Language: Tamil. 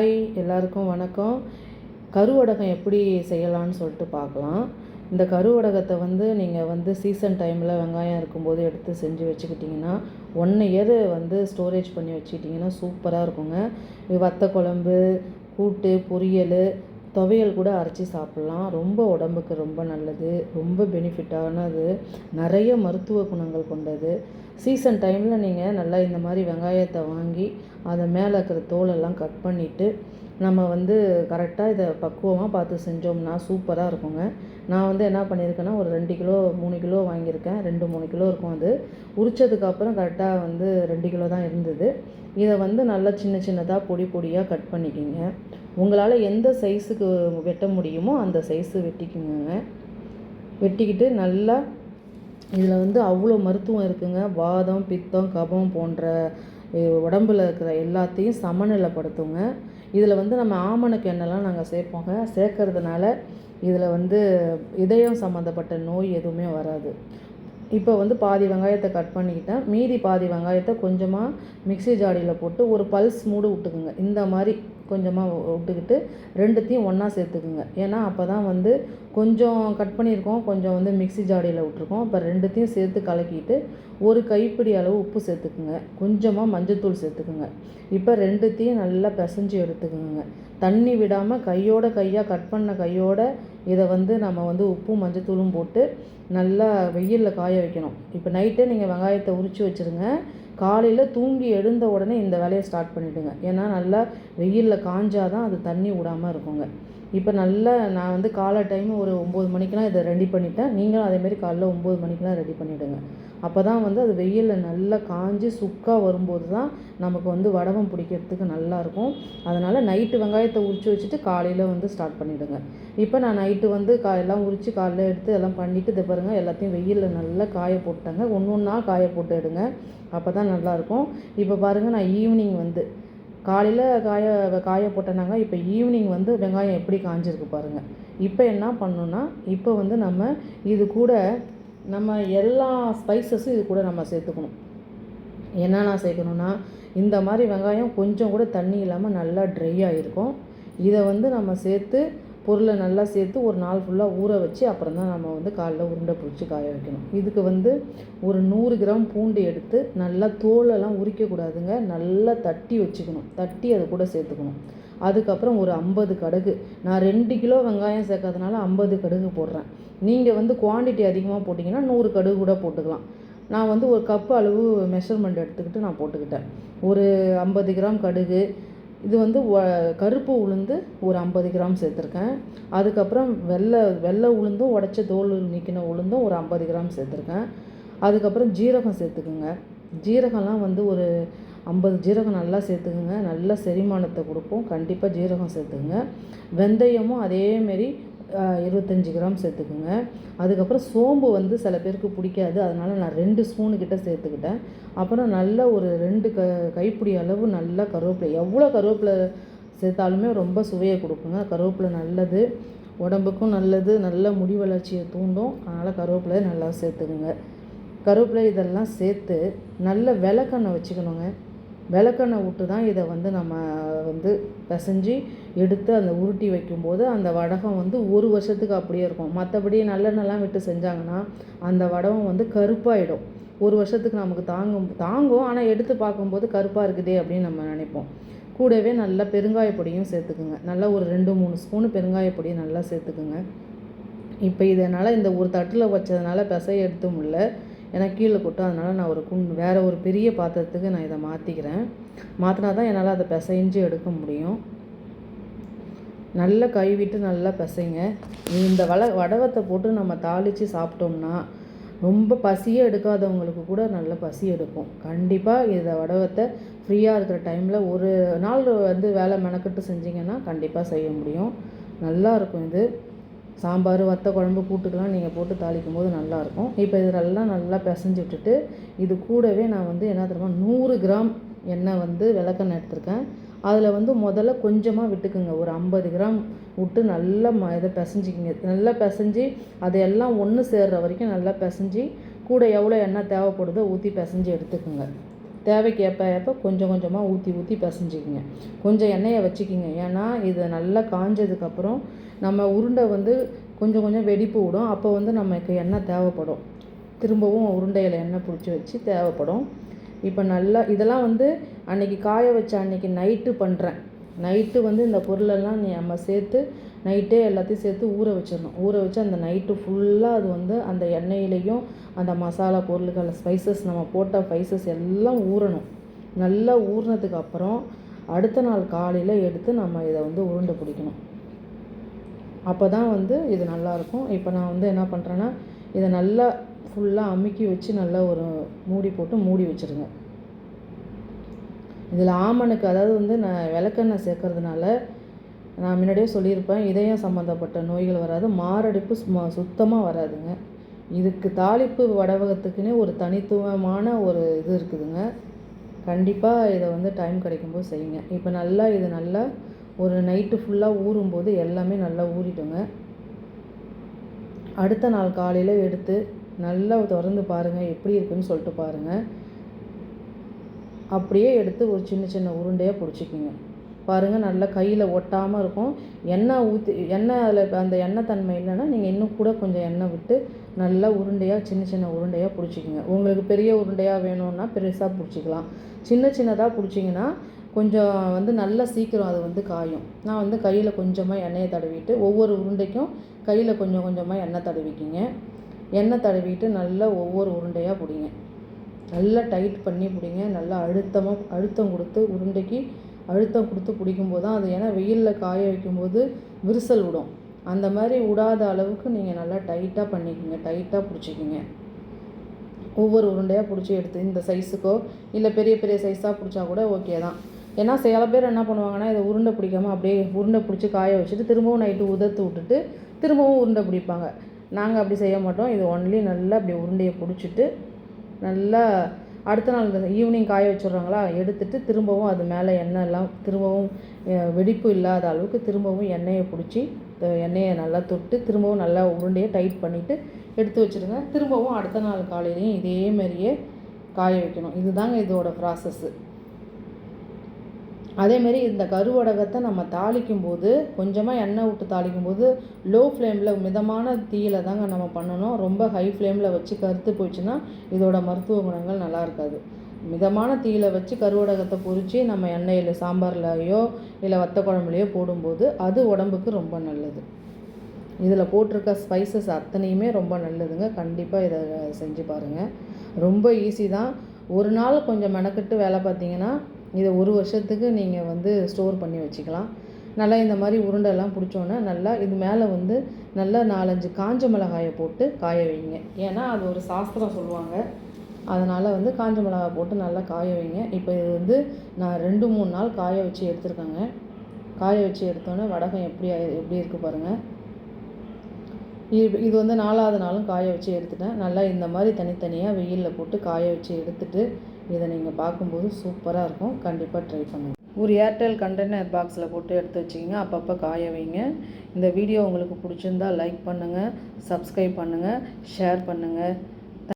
ஹாய், எல்லாருக்கும் வணக்கம். கருவடகம் எப்படி செய்யலான்னு சொல்லிட்டு பார்க்கலாம். இந்த கருவடகத்தை நீங்கள் சீசன் டைமில் வெங்காயம் இருக்கும்போது எடுத்து செஞ்சு வச்சுக்கிட்டிங்கன்னா 1 இயர் ஸ்டோரேஜ் பண்ணி வச்சுக்கிட்டிங்கன்னா சூப்பராக இருக்குங்க. வத்த குழம்பு, கூட்டு, பொரியல், துவையல் கூட அரைச்சி சாப்பிட்லாம். ரொம்ப உடம்புக்கு ரொம்ப நல்லது, ரொம்ப பெனிஃபிட்டானது, நிறைய மருத்துவ குணங்கள் கொண்டது. சீசன் டைமில் நீங்கள் நல்லா இந்த மாதிரி வெங்காயத்தை வாங்கி அதை மேலே இருக்கிற தோலெல்லாம் கட் பண்ணிவிட்டு நம்ம கரெக்டாக இதை பக்குவமாக பார்த்து செஞ்சோம்னா சூப்பராக இருக்குங்க. நான் என்ன பண்ணியிருக்கேன்னா ஒரு 2 கிலோ 3 கிலோ வாங்கியிருக்கேன். 2-3 கிலோ இருக்கும். அது உரித்ததுக்கப்புறம் கரெக்டாக 2 கிலோ தான் இருந்தது. இதை நல்லா சின்ன சின்னதாக பொடி பொடியாக கட் பண்ணிக்கிங்க. உங்களால் எந்த சைஸுக்கு வெட்ட முடியுமோ அந்த சைஸு வெட்டிக்குங்க. வெட்டிக்கிட்டு நல்லா இதில் அவ்வளோ மருத்துவம் இருக்குங்க. வாதம், பித்தம், கபம் போன்ற உடம்பில் இருக்கிற எல்லாத்தையும் சமநிலைப்படுத்துங்க. இதில் நம்ம ஆமணக்கு எண்ணெய்லாம் நாங்கள் சேர்ப்போங்க. சேர்க்கறதுனால இதில் இதயம் சம்மந்தப்பட்ட நோய் எதுவுமே வராது. இப்போ பாதி வெங்காயத்தை கட் பண்ணிக்கிட்டேன். மீதி பாதி வெங்காயத்தை கொஞ்சமாக மிக்ஸி ஜாடியில் போட்டு ஒரு பல்ஸ் மூடு விட்டுக்குங்க. இந்த மாதிரி கொஞ்சமாக விட்டுக்கிட்டு 2த்தையும் ஒன்றா சேர்த்துக்குங்க. ஏன்னா அப்போ தான் கொஞ்சம் கட் பண்ணியிருக்கோம், கொஞ்சம் மிக்ஸி ஜாடியில் விட்டுருக்கோம். இப்போ 2த்தையும் சேர்த்து கலக்கிட்டு ஒரு கைப்பிடி அளவு உப்பு சேர்த்துக்குங்க. கொஞ்சமாக மஞ்சத்தூள் சேர்த்துக்குங்க. இப்போ 2த்தையும் நல்லா பிசைஞ்சு எடுத்துக்குங்க. தண்ணி விடாமல் கையாக கட் பண்ண கையோட இதை நம்ம உப்பும் மஞ்சத்தூளும் போட்டு நல்லா வெயிலில் காய வைக்கணும். இப்போ நைட்டே நீங்கள் வெங்காயத்தை உரித்து வச்சுருங்க. காலையில் தூங்கி எழுந்த உடனே இந்த வேலையை ஸ்டார்ட் பண்ணிவிடுங்க. ஏன்னா நல்லா வெயிலில் காஞ்சாதான் அது தண்ணி விடாமல் இருக்குங்க. இப்போ நல்லா நான் காலை டைம் ஒரு 9 மணிக்கெலாம் இதை ரெடி பண்ணிட்டேன். நீங்களும் அதேமாரி காலைல 9 மணிக்கெலாம் ரெடி பண்ணிவிடுங்க. அப்போ தான் அது வெயிலில் நல்லா காஞ்சி சுக்காக வரும்போது தான் நமக்கு வடகம் பிடிக்கிறதுக்கு நல்லாயிருக்கும். அதனால் நைட்டு வெங்காயத்தை உரித்து வச்சுட்டு காலையில் ஸ்டார்ட் பண்ணிவிடுங்க. இப்போ நான் நைட்டு எல்லாம் உரித்து காலையில் எடுத்து எல்லாம் பண்ணிவிட்டு இதை பாருங்கள் எல்லாத்தையும் வெயிலில் நல்லா காய போட்டாங்க. ஒன்றா காய போட்டு எடுங்க. அப்போ தான் நல்லாயிருக்கும். இப்போ பாருங்கள், நான் ஈவினிங் காலையில் காய போட்டேனாங்க. இப்போ ஈவினிங் வெங்காயம் எப்படி காஞ்சிருக்கு பாருங்கள். இப்போ என்ன பண்ணணுன்னா இப்போ நம்ம இது கூட நம்ம எல்லா ஸ்பைசஸும் இது கூட நம்ம சேர்த்துக்கணும். என்னென்ன சேர்க்கணுன்னா இந்த மாதிரி வெங்காயம் கொஞ்சம் கூட தண்ணி இல்லாமல் நல்லா ட்ரை ஆகிருக்கும். இதை நம்ம சேர்த்து பொருளை நல்லா சேர்த்து ஒரு நாள் ஃபுல்லாக ஊற வச்சு அப்புறம் தான் நம்ம காலைல உருண்டை பிடிச்சி காய வைக்கணும். இதுக்கு ஒரு 100 கிராம் பூண்டு எடுத்து நல்லா தோலெல்லாம் உரிக்கக்கூடாதுங்க. நல்லா தட்டி வச்சுக்கணும். தட்டி அது கூட சேர்த்துக்கணும். அதுக்கப்புறம் ஒரு 50 கடுகு. நான் 2 கிலோ வெங்காயம் சேர்க்கறதுனால 50 கடுகு போடுறேன். நீங்கள் குவான்டிட்டி அதிகமாக போட்டிங்கன்னா 100 கடுகு கூட போட்டுக்கலாம். நான் ஒரு கப்பு அளவு மெஷர்மெண்ட் எடுத்துக்கிட்டு நான் போட்டுக்கிட்டேன். ஒரு 50 கிராம் கடுகு. இது கருப்பு உளுந்து ஒரு 50 கிராம் சேர்த்துருக்கேன். அதுக்கப்புறம் வெள்ளை உளுந்தும் உடச்ச தோல் நீக்கின உளுந்தும் ஒரு 50 கிராம் சேர்த்துருக்கேன். அதுக்கப்புறம் ஜீரகம் சேர்த்துக்குங்க. ஜீரகம்லாம் ஒரு 50 ஜீரகம் நல்லா சேர்த்துக்குங்க. நல்ல செரிமானத்தை கொடுக்கும். கண்டிப்பாக ஜீரகம் சேர்த்துக்குங்க. வெந்தயமும் அதேமாரி 25 கிராம் சேர்த்துக்குங்க. அதுக்கப்புறம் சோம்பு சில பேருக்கு பிடிக்காது. அதனால் நான் 2 ஸ்பூனு கிட்ட சேர்த்துக்கிட்டேன். அப்புறம் நல்ல ஒரு 2 கைப்பிடி அளவு நல்லா கருவேப்பிலை. எவ்வளோ கருவேப்பிலை சேர்த்தாலுமே ரொம்ப சுவையை கொடுக்குங்க. கருவேப்பிலை நல்லது, உடம்புக்கும் நல்லது, நல்ல முடி வளர்ச்சியை தூண்டும். அதனால் கருவேப்பிலை நல்லா சேர்த்துக்குங்க. கருவேப்பிலை இதெல்லாம் சேர்த்து நல்ல விளக்கெண்ணெய் வச்சுக்கணுங்க. விளக்கெண்ணெய் விட்டு தான் இதை நம்ம பிசைஞ்சு எடுத்து அந்த உருட்டி வைக்கும்போது அந்த வடகம் 1 வருஷத்துக்கு அப்படியே இருக்கும். மற்றபடி நல்லெண்ணெய்லாம் விட்டு செஞ்சாங்கன்னா அந்த வடகம் கருப்பாயிடும். 1 வருஷத்துக்கு நமக்கு தாங்கும். ஆனால் எடுத்து பார்க்கும்போது கருப்பாக இருக்குதே அப்படின்னு நம்ம நினைப்போம். கூடவே நல்லா பெருங்காயப்பொடியும் சேர்த்துக்குங்க. நல்லா ஒரு 2-3 ஸ்பூனு பெருங்காயப்பொடியை நல்லா சேர்த்துக்குங்க. இப்போ இதனால் இந்த ஒரு தட்டில் வச்சதுனால பிசைய எடுத்து முடியல, ஏன்னா கீழே கொட்டும். அதனால் நான் வேறு ஒரு பெரிய பாத்திரத்துக்கு நான் இதை மாற்றிக்கிறேன். மாற்றினா தான் என்னால் அதை பிசைஞ்சு எடுக்க முடியும். நல்லா கழுவிட்டு நல்லா பிசைங்க. இந்த வடகத்தை போட்டு நம்ம தாளித்து சாப்பிட்டோம்னா ரொம்ப பசியே எடுக்காதவங்களுக்கு கூட நல்ல பசி எடுக்கும். கண்டிப்பாக இதை வடகத்தை ஃப்ரீயாக இருக்கிற டைமில் ஒரு நாள் வேலை மெனக்கட்டு செஞ்சிங்கன்னா கண்டிப்பாக செய்ய முடியும். நல்லாயிருக்கும். இது சாம்பார், வத்த குழம்பு, கூட்டுக்கெலாம் நீங்கள் போட்டு தாளிக்கும் போது நல்லாயிருக்கும். இப்போ இதெல்லாம் நல்லா பிசைஞ்சு விட்டுட்டு இது கூடவே நான் என்ன தெரியுமா 100 கிராம் எண்ணெய் விளக்கெண்ணெய் எடுத்திருக்கேன். அதில் முதல்ல கொஞ்சமாக விட்டுக்குங்க. ஒரு 50 கிராம் விட்டு நல்லா இதை பிசைஞ்சிக்கிங்க. நல்லா பிசைஞ்சு அதையெல்லாம் ஒன்று சேர்கிற வரைக்கும் நல்லா பிசைஞ்சு கூட எவ்வளோ எண்ணெய் தேவைப்படுதோ ஊற்றி பிசைஞ்சு எடுத்துக்குங்க. தேவைக்கு எப்போ கொஞ்சம் கொஞ்சமாக ஊற்றி பிசைஞ்சிக்கிங்க. கொஞ்சம் எண்ணெயை வச்சுக்கிங்க. ஏன்னா இது நல்லா காஞ்சதுக்கப்புறம் நம்ம உருண்டை வந்து கொஞ்சம் வெடிப்பு விடும். அப்போ வந்து நமக்கு எண்ணெய் தேவைப்படும். திரும்பவும் உருண்டையில் எண்ணெய் பிடிச்சி வச்சு தேவைப்படும். இப்போ நல்லா இதெல்லாம் வந்து அன்றைக்கி காய வச்ச அன்றைக்கி நைட்டு பண்ணுறேன். நைட்டு வந்து இந்த பொருளெல்லாம் நம்ம சேர்த்து நைட்டே எல்லாத்தையும் சேர்த்து ஊற வச்சிடணும். ஊற வச்சு அந்த நைட்டு ஃபுல்லாக அது வந்து அந்த எண்ணெயிலையும் அந்த மசாலா பொருட்கள் ஸ்பைசஸ் நம்ம போட்ட ஸ்பைசஸ் எல்லாம் ஊறணும். நல்லா ஊறினதுக்கப்புறம் அடுத்த நாள் காலையில் எடுத்து நம்ம இதை வந்து உருண்டை பிடிக்கணும். அப்போ தான் வந்து இது நல்லாயிருக்கும். இப்போ நான் வந்து என்ன பண்ணுறேன்னா இதை நல்லா ஃபுல்லாக அமுக்கி வச்சு நல்லா ஒரு மூடி போட்டு மூடி வச்சுருங்க. இதில் ஆமணுக்கு அதாவது வந்து நான் விளக்கெண்ணெய் சேர்க்கறதுனால நான் முன்னாடியே சொல்லியிருப்பேன், இதயம் சம்மந்தப்பட்ட நோய்கள் வராது, மாரடைப்பு சுத்தமாக வராதுங்க. இதுக்கு தாளிப்பு வடவகத்துக்குன்னே ஒரு தனித்துவமான ஒரு இது இருக்குதுங்க. கண்டிப்பாக இதை வந்து டைம் கிடைக்கும்போது செய்யுங்க. இப்போ நல்லா இது நல்லா ஒரு நைட்டு ஃபுல்லாக ஊறும்போது எல்லாமே நல்லா ஊறிடுங்க. அடுத்த நாள் காலையில் எடுத்து நல்லா திறந்து பாருங்கள், எப்படி இருக்குதுன்னு சொல்லிட்டு பாருங்கள். அப்படியே எடுத்து ஒரு சின்ன உருண்டையாக பிடிச்சிக்கிங்க. பாருங்கள், நல்லா கையில் ஒட்டாமல் இருக்கும். எண்ணெய் அதில் அந்த எண்ணெய் தன்மை இல்லைன்னா நீங்கள் இன்னும் கூட கொஞ்சம் எண்ணெய் விட்டு நல்லா உருண்டையாக சின்ன உருண்டையாக பிடிச்சிக்கிங்க. உங்களுக்கு பெரிய உருண்டையாக வேணும்னா பெருசாக பிடிச்சிக்கலாம். சின்னதாக பிடிச்சிங்கன்னா கொஞ்சம் வந்து நல்லா சீக்கிரம் அது வந்து காயும். நான் வந்து கையில் கொஞ்சமாக எண்ணெயை தடவிட்டு ஒவ்வொரு உருண்டைக்கும் கையில் கொஞ்சமாக எண்ணெய் தடவிக்கிங்க. எண்ணெய் தடவிட்டு நல்லா ஒவ்வொரு உருண்டையாக பிடிங்க. நல்லா டைட் பண்ணி பிடிங்க. நல்லா அழுத்தம் கொடுத்து உருண்டைக்கு அழுத்தம் கொடுத்து பிடிக்கும்போது தான் அது, ஏன்னா வெயிலில் காய வைக்கும்போது விரிசல் விடும். அந்த மாதிரி விடாத அளவுக்கு நீங்கள் நல்லா டைட்டாக பண்ணிக்கோங்க. டைட்டாக பிடிச்சிக்கிங்க. ஒவ்வொரு உருண்டையாக பிடிச்சி எடுத்து இந்த சைஸுக்கோ இல்லை பெரிய சைஸாக பிடிச்சா கூட ஓகே தான். ஏன்னா சில பேர் என்ன பண்ணுவாங்கன்னா இதை உருண்டை பிடிக்காமல் அப்படியே உருண்டை பிடிச்சி காய வச்சுட்டு திரும்பவும் நைட்டு உதர்த்து விட்டுட்டு திரும்பவும் உருண்டை பிடிப்பாங்க. நாங்கள் அப்படி செய்ய மாட்டோம். இது ஒன்லி நல்லா அப்படி உருண்டையை பிடிச்சிட்டு நல்லா அடுத்த நாள் ஈவினிங் காய வச்சுட்றாங்களா, எடுத்துட்டு திரும்பவும் அது மேலே எண்ணெய்லாம் திரும்பவும் வெடிப்பு இல்லாத அளவுக்கு திரும்பவும் எண்ணெயை பிடிச்சி எண்ணெயை நல்லா தொட்டு திரும்பவும் நல்லா உருண்டையை டைட் பண்ணிவிட்டு எடுத்து வச்சுருங்க. திரும்பவும் அடுத்த நாள் காலையிலையும் இதே மாதிரியே காய வைக்கணும். இதுதாங்க இதோட ப்ராசஸ்ஸு. அதேமாரி இந்த கருவடகத்தை நம்ம தாளிக்கும்போது கொஞ்சமாக எண்ணெய் விட்டு தாளிக்கும்போது லோ ஃப்ளேமில் மிதமான தீயில் தாங்க நம்ம பண்ணணும். ரொம்ப ஹை ஃப்ளேமில் வச்சு கருத்து போயிடுச்சுன்னா இதோட மருத்துவ குணங்கள் நல்லா இருக்காது. மிதமான தீயில் வச்சு கருவடகத்தை பொரித்து நம்ம எண்ணெயில் சாம்பார்லையோ இல்லை வத்த குழம்புலையோ போடும்போது அது உடம்புக்கு ரொம்ப நல்லது. இதில் போட்டிருக்க ஸ்பைசஸ் அத்தனையுமே ரொம்ப நல்லதுங்க. கண்டிப்பாக இதை செஞ்சு பாருங்கள். ரொம்ப ஈஸி தான். ஒரு நாள் கொஞ்சம் மெனக்கெட்டு வேலை பார்த்தீங்கன்னா இதை ஒரு வருஷத்துக்கு நீங்கள் வந்து ஸ்டோர் பண்ணி வச்சுக்கலாம். நல்லா இந்த மாதிரி உருண்டெல்லாம் பிடிச்சோன்னே நல்லா இது மேலே வந்து நல்லா 4-5 காஞ்ச மிளகாயை போட்டு காய வைங்க. ஏன்னா அது ஒரு சாஸ்திரம் சொல்லுவாங்க. அதனால் வந்து காஞ்ச மிளகாய் போட்டு நல்லா காய வைங்க. இப்போ இது வந்து நான் 2-3 நாள் காய வச்சு எடுத்துருக்கேங்க. காய வச்சு எடுத்தோன்னே வடகம் எப்படி இருக்குது பாருங்கள். இது வந்து 4வது நாளும் காய வச்சு எடுத்துட்டேன். நல்லா இந்த மாதிரி தனித்தனியாக வெயிலில் போட்டு காய வச்சு எடுத்துகிட்டு இதை நீங்கள் பார்க்கும்போது சூப்பராக இருக்கும். கண்டிப்பாக ட்ரை பண்ணுங்கள். ஒரு ஏர்டெல் கண்டெய்னர் பாக்ஸில் போட்டு எடுத்து வச்சிக்கிங்க. அப்பப்போ காய வைங்க. இந்த வீடியோ உங்களுக்கு பிடிச்சிருந்தால் லைக் பண்ணுங்கள், சப்ஸ்கிரைப் பண்ணுங்கள், ஷேர் பண்ணுங்கள்.